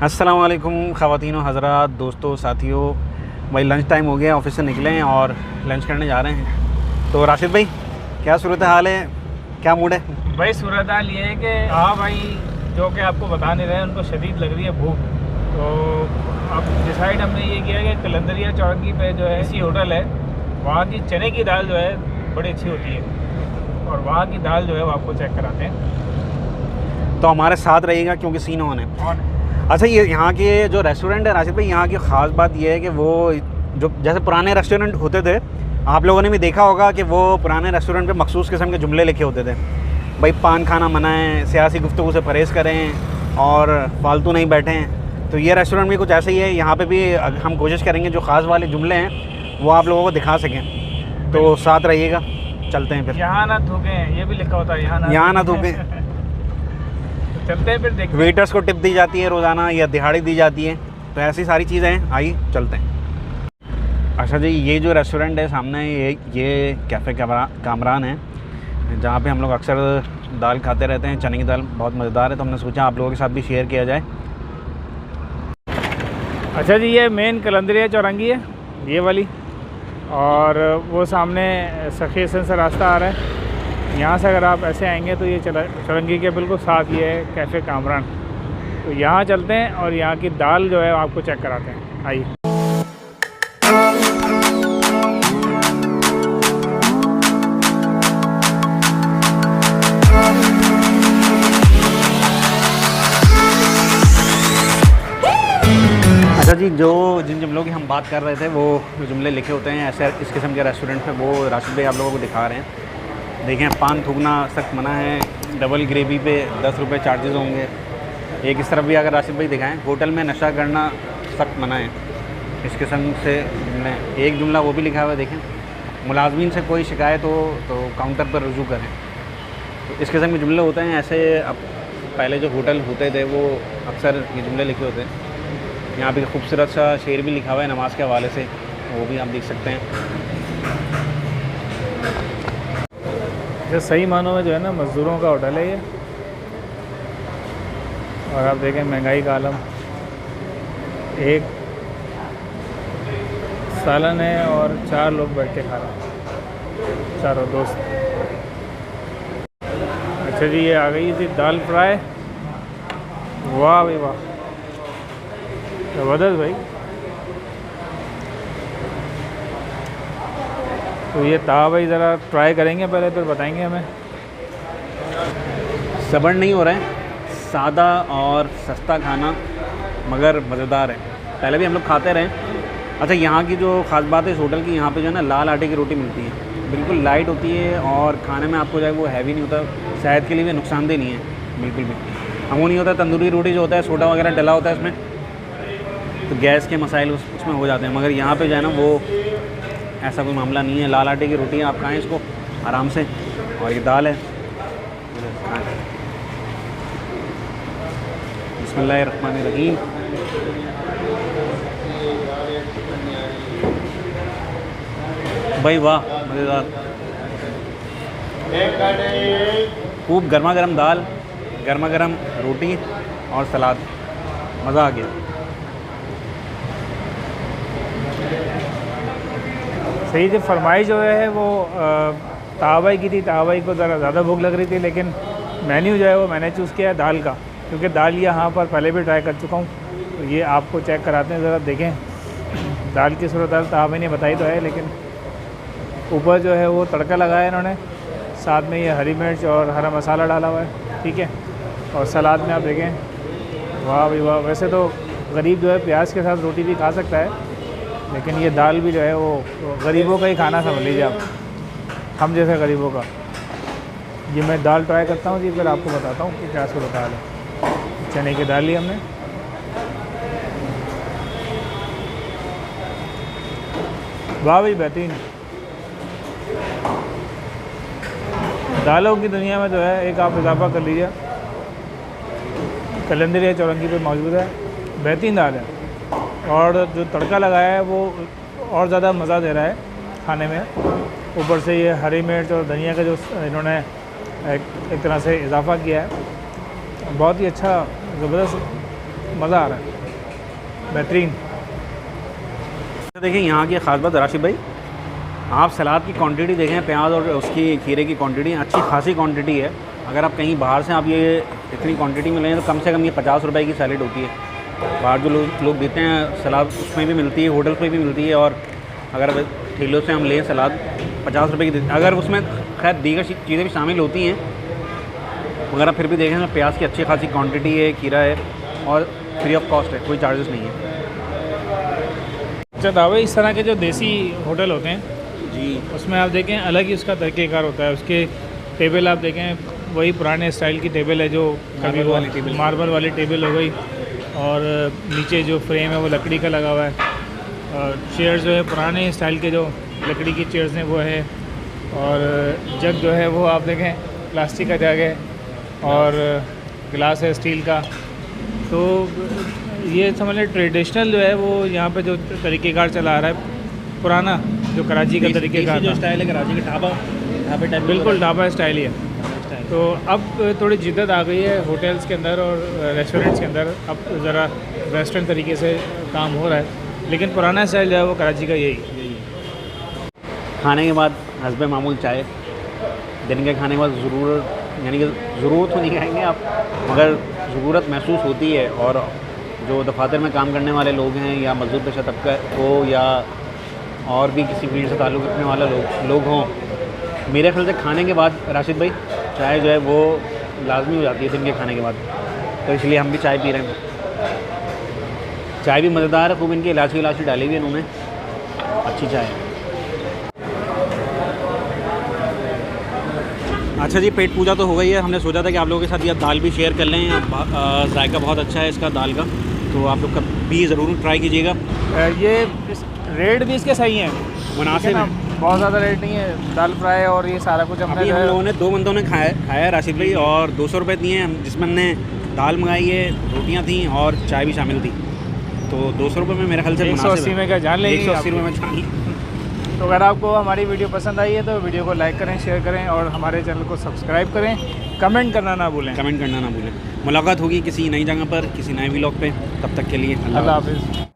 अस्सलाम वालेकुम ख़वातीन व हज़रात, दोस्तों, साथियों। भाई लंच टाइम हो गया, ऑफिस से निकले हैं और लंच करने जा रहे हैं। तो राशिद भाई, क्या सूरत हाल है, क्या मूड है? भाई सूरत हाल ये है कि हाँ भाई, जो कि आपको बता नहीं रहे हैं, उनको शदीद लग रही है भूख। तो अब डिसाइड हमने ये किया कि कलंदरिया चौरंगी पे जो है ऐसी होटल है, वहाँ की चने की दाल जो है बड़ी अच्छी होती है, और वहाँ की दाल जो है वो आपको चेक कराते हैं। तो हमारे साथ रहिएगा क्योंकि सीन ऑन है। अच्छा, ये यहाँ के जो रेस्टोरेंट है राशिद भाई, यहाँ की ख़ास बात ये है कि वो जो जैसे पुराने रेस्टोरेंट होते थे, आप लोगों ने भी देखा होगा कि वो पुराने रेस्टोरेंट पे मखसूस किस्म के जुमले लिखे होते थे। भाई पान खाना मना है, सियासी गुफ्तगू से परहेज़ करें और फालतू नहीं बैठें। तो ये रेस्टोरेंट भी कुछ ऐसा ही है। यहाँ पे भी हम कोशिश करेंगे जो ख़ास वाले जुमले हैं वो आप लोगों को दिखा सकें। तो साथ रहिएगा, चलते हैं फिर। यहाँ ना थूकें, ये भी लिखा होता है, यहाँ ना थूकें। चलते हैं फिर देखते हैं। वेटर्स को टिप दी जाती है रोज़ाना या दिहाड़ी दी जाती है, तो ऐसी सारी चीज़ें हैं। आइए चलते हैं। अच्छा जी, ये जो रेस्टोरेंट है सामने, ये कैफ़े कामरान है, जहाँ पे हम लोग अक्सर दाल खाते रहते हैं। चने की दाल बहुत मज़ेदार है, तो हमने सोचा आप लोगों के साथ भी शेयर किया जाए। अच्छा जी, ये मेन कलंदरिया चौरंगी है ये वाली, और वो सामने सखी हसन से रास्ता आ रहा है। यहाँ से अगर आप ऐसे आएंगे तो ये चौरंगी के बिल्कुल साथ ये है कैफ़े कामरान। तो यहाँ चलते हैं और यहाँ की दाल जो है आपको चेक कराते हैं। आइए। अच्छा जी, जिन जुमलों की हम बात कर रहे थे, वो जो जुमले लिखे होते हैं ऐसे इस किस्म के रेस्टोरेंट में, वो राशिद भाई आप लोगों को दिखा रहे हैं। देखें, पान थूकना सख्त मना है, डबल ग्रेवी पे 10 रुपये चार्जेस होंगे। एक इस तरफ भी अगर राशिद भाई दिखाएं, होटल में नशा करना सख्त मना है। इस किस्म से जुमले, एक जुमला वो भी लिखा हुआ है, देखें, मुलाजमीन से कोई शिकायत हो तो काउंटर पर रुजू करें। तो इस किस्म के जुमले होते हैं ऐसे। अब पहले जो होटल होते थे वो अक्सर ये जुमले लिखे होते हैं। यहाँ पे खूबसूरत सा शेर भी लिखा हुआ है नमाज के हवाले से, वो भी आप देख सकते हैं। जो सही मानों में जो है ना, मज़दूरों का होटल है ये। और आप देखें महंगाई का आलम, एक सालन है और 4 लोग बैठ के खा रहे हैं, चारों दोस्त। अच्छा जी, ये आ गई थी दाल फ्राई। वाह भाई वाह, ज़बरदस्त भाई। तो ये तावा भाई ज़रा ट्राई करेंगे पहले, फिर बताएंगे हमें। सब्र नहीं हो रहा है, सादा और सस्ता खाना मगर मज़ेदार है। पहले भी हम लोग खाते रहे। अच्छा, यहाँ की जो ख़ास बात है इस होटल की, यहाँ पे जो है ना लाल आटे की रोटी मिलती है, बिल्कुल लाइट होती है और खाने में आपको जो है वो हैवी नहीं होता, सेहत के लिए भी नुकसानदेह नहीं है बिल्कुल भी। हमू नहीं होता, तंदूरी रोटी जो होता है सोडा वगैरह डला होता है इसमें, तो गैस के मसाइल उसमें हो जाते हैं। मगर यहाँ पे जो है ना वो ऐसा कोई मामला नहीं है। लाल आटे की रोटी है, आप खाएँ इसको आराम से। और ये दाल है, बिस्मिल्लाहिर्रहमानिर्रहीम। भाई वाह, मज़ेदार। खूब गर्मा गर्म दाल, गर्मा गर्म रोटी और सलाद, मज़ा आ गया। सही थी। फरमाइश जो है वो तावाई की थी। तावाई को ज़रा ज़्यादा भूख लग रही थी, लेकिन मेन्यू जो है वो मैंने चूज़ किया है दाल का, क्योंकि दाल यहाँ पर पहले भी ट्राई कर चुका हूँ। तो ये आपको चेक कराते हैं, ज़रा देखें। दाल की सूरत हाल तावाई ने बताई तो है, लेकिन ऊपर जो है वो तड़का लगाया इन्होंने, साथ में ये हरी मिर्च और हरा मसाला डाला हुआ है, ठीक है। और सलाद में आप देखें, वाह भाई वाह। वैसे तो गरीब जो है प्याज के साथ रोटी भी खा सकता है, लेकिन ये दाल भी जो है वो गरीबों का ही खाना समझ लीजिए आप, हम जैसे गरीबों का। ये मैं दाल ट्राई करता हूँ जी, फिर आपको बताता हूँ कि क्या सूरत हाल है। चने की दाल ली हमने, वाह भाई बेहतरीन। दालों की दुनिया में जो है एक आप इजाफा कर लीजिए, कलंदरिया चौरंगी पे मौजूद है, बेहतरीन दाल है। और जो तड़का लगाया है वो और ज़्यादा मज़ा दे रहा है खाने में। ऊपर से ये हरी मिर्च और धनिया का जो इन्होंने एक तरह से इजाफा किया है, बहुत ही अच्छा ज़बरदस्त मज़ा आ रहा है। बेहतरीन। देखिए यहाँ की ख़ास बात राशिद भाई, आप सलाद की क्वांटिटी देखें, प्याज और उसकी खीरे की क्वांटिटी अच्छी खासी क्वांटिटी है। अगर आप कहीं बाहर से आप ये इतनी क्वांटिटी में लें तो कम से कम ये 50 रुपए की सैलेड होती है। बाहर जो लोग देते हैं सलाद उसमें भी मिलती है, होटल्स में भी मिलती है, और अगर ठेलों से हम लें सलाद 50 रुपए की, अगर उसमें खैर दीगर चीज़ें भी शामिल होती हैं, मगर आप फिर भी देखें तो प्याज की अच्छी खासी क्वांटिटी है, खीरा है, और फ्री ऑफ कॉस्ट है, कोई चार्जेस नहीं है। अच्छा दावे, इस तरह के जो देसी होटल होते हैं जी, उसमें आप देखें अलग ही उसका तरीक़ेकार होता है। उसके टेबल आप देखें वही पुराने स्टाइल की टेबल है, जो कभी मार्बल वाली टेबल हो गई, और नीचे जो फ्रेम है वो लकड़ी का लगा हुआ है, और चेयर जो है पुराने स्टाइल के जो लकड़ी की चेयर्स हैं वो है, और जग जो है वो आप देखें प्लास्टिक का जग है, और गिलास है स्टील का। तो ये समझ लें ट्रेडिशनल जो है वो यहाँ पे जो तरीक़ेकार चला आ रहा है, पुराना जो कराची का तरीक़ेकार जो स्टाइल है कराची का ढाबा टाइप, बिल्कुल ढाबा स्टाइल ही है। तो अब थोड़ी जिद्दत आ गई है होटल्स के अंदर और रेस्टोरेंट्स के अंदर, अब ज़रा वेस्टर्न तरीके से काम हो रहा है, लेकिन पुराना स्टाइल जो है वो कराची का यही। खाने के बाद हस्बे मामूल चाय, दिन के खाने के बाद ज़रूरत, यानी कि ज़रूरत तो नहीं कहेंगे आप, मगर ज़रूरत महसूस होती है। और जो दफातर में काम करने वाले लोग हैं, या मजदूर पेशा तबका हो, या और भी किसी फील्ड से ताल्लुक़ रखने वाले लोग हों, मेरे ख्याल से खाने के बाद राशिद भाई चाय जो है वो लाजमी हो जाती है दिन के खाने के बाद। तो इसलिए हम भी चाय पी रहे हैं। चाय भी मज़ेदार है, खूब इनकी इलायची डाली हुई है इन्होंने, अच्छी चाय है। अच्छा जी, पेट पूजा तो हो गई है। हमने सोचा था कि आप लोगों के साथ यह दाल भी शेयर कर लें, जायका बहुत अच्छा है इसका दाल का, तो आप लोग कभी ज़रूर ट्राई कीजिएगा। ये रेट भी इसके सही हैं, मुनासिब है, बहुत ज़्यादा रेट नहीं है। दाल फ्राई और ये सारा कुछ अभी हम लोगों ने 2 बंदों ने खाया है राशिद भाई, और 200 रुपये दिए हैं, जिसमें हमने दाल मंगाई है, रोटियाँ थी और चाय भी शामिल थी। तो 200 रुपये में मेरे ख्याल से 180 में का जान लेंगे, 180 रुपये में जान लें। तो अगर आपको हमारी वीडियो पसंद आई है तो वीडियो को लाइक करें, शेयर करें, और हमारे चैनल को सब्सक्राइब करें। कमेंट करना ना भूलें। मुलाकात होगी किसी नई जगह पर, किसी नए व्लॉग पे। तब तक के लिए अल्लाह हाफ़िज़।